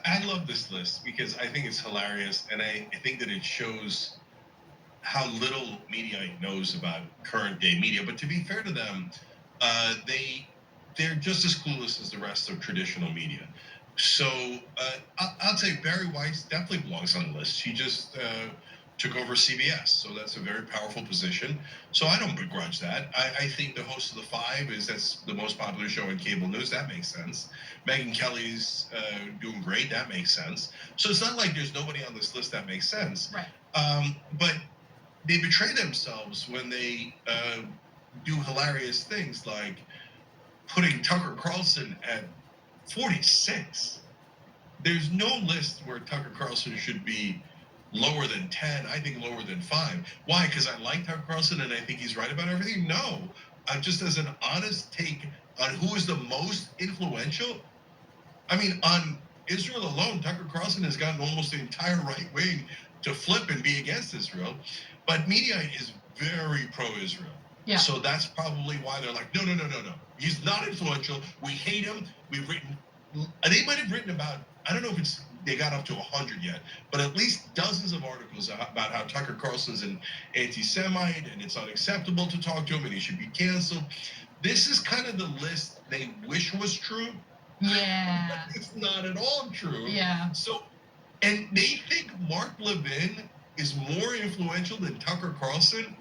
I love this list because I think it's hilarious, and I think that it shows how little Mediaite knows about current day media. But to be fair to them, they're just as clueless as the rest of traditional media. So I'll say Barry Weiss definitely belongs on the list. She just took over CBS, so that's a very powerful position. So I don't begrudge that. I think the host of the Five that's the most popular show in cable news. That makes sense. Megyn Kelly's doing great. That makes sense. So it's not like there's nobody on this list that makes sense. Right. But they betray themselves when they do hilarious things like putting Tucker Carlson at 46. There's no list where Tucker Carlson should be lower than 10. I think lower than 5. Why? Because I like Tucker Carlson and I think he's right about everything? No. Just as an honest take on who is the most influential. I mean, on Israel alone, Tucker Carlson has gotten almost the entire right wing to flip and be against Israel. But Mediaite is very pro-Israel. Yeah. So that's probably why they're like, no. He's not influential. We hate him. They might have written about, I don't know if they got up to 100 yet, but at least dozens of articles about how Tucker Carlson's an anti-Semite and it's unacceptable to talk to him and he should be canceled. This is kind of the list they wish was true. Yeah. It's not at all true. Yeah. So, and they think Mark Levin is more influential than Tucker Carlson.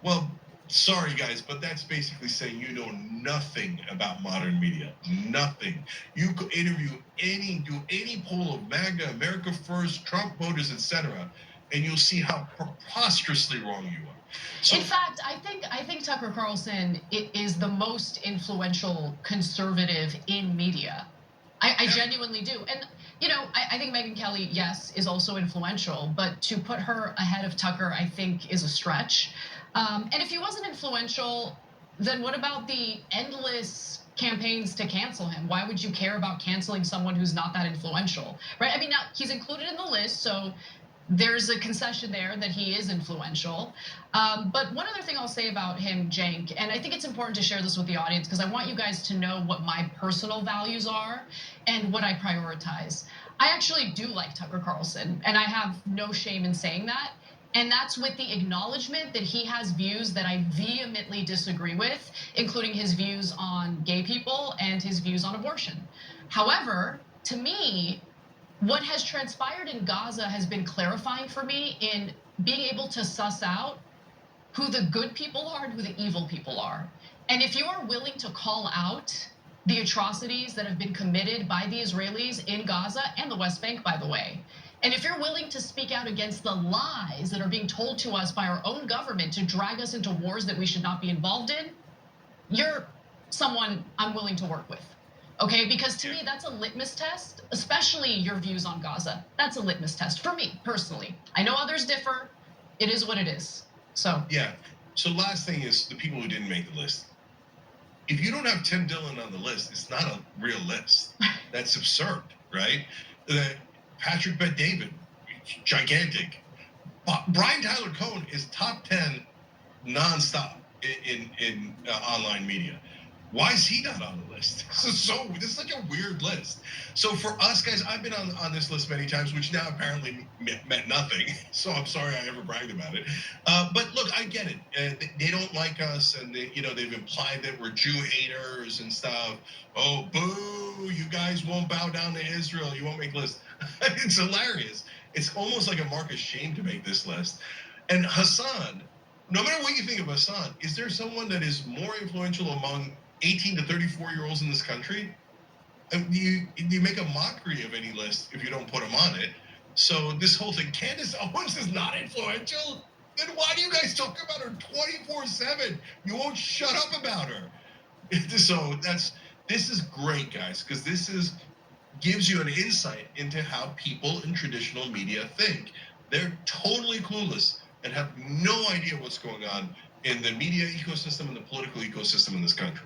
Well, sorry guys, but that's basically saying you know nothing about modern media. Nothing. You could interview do any poll of MAGA, America First, Trump voters, etc., and you'll see how preposterously wrong you are. So, in fact, I think Tucker Carlson is the most influential conservative in media. I genuinely do. And I think Megyn Kelly, yes, is also influential, but to put her ahead of Tucker, I think, is a stretch. And if he wasn't influential, then what about the endless campaigns to cancel him? Why would you care about canceling someone who's not that influential, right? I mean, now he's included in the list, so there's a concession there that he is influential. But one other thing I'll say about him, Cenk, and I think it's important to share this with the audience because I want you guys to know what my personal values are and what I prioritize. I actually do like Tucker Carlson, and I have no shame in saying that. And that's with the acknowledgement that he has views that I vehemently disagree with, including his views on gay people and his views on abortion. However, to me, what has transpired in Gaza has been clarifying for me in being able to suss out who the good people are and who the evil people are. And if you are willing to call out the atrocities that have been committed by the Israelis in Gaza and the West Bank, by the way, and if you're willing to speak out against the lies that are being told to us by our own government to drag us into wars that we should not be involved in, you're someone I'm willing to work with. Okay, because to me, that's a litmus test, especially your views on Gaza. That's a litmus test for me, personally. I know others differ. It is what it is. So. Yeah. So last thing is the people who didn't make the list. If you don't have Tim Dillon on the list, it's not a real list. That's absurd, right? Patrick Bet-David, gigantic. Brian Tyler Cohen is top 10 nonstop in online media. Why is he not on the list? This is such a weird list. So for us guys, I've been on this list many times, which now apparently meant nothing. So I'm sorry I ever bragged about it. But look, I get it. They don't like us, and they've implied that we're Jew haters and stuff. Oh, boo! You guys won't bow down to Israel. You won't make lists. It's hilarious. It's almost like a mark of shame to make this list. And Hassan, no matter what you think of Hassan, is there someone that is more influential among 18 to 34-year-olds in this country? You make a mockery of any list if you don't put them on it. So this whole thing, Candace Owens is not influential? Then why do you guys talk about her 24/7? You won't shut up about her. So this is great, guys, because gives you an insight into how people in traditional media think. They're totally clueless and have no idea what's going on in the media ecosystem and the political ecosystem in this country.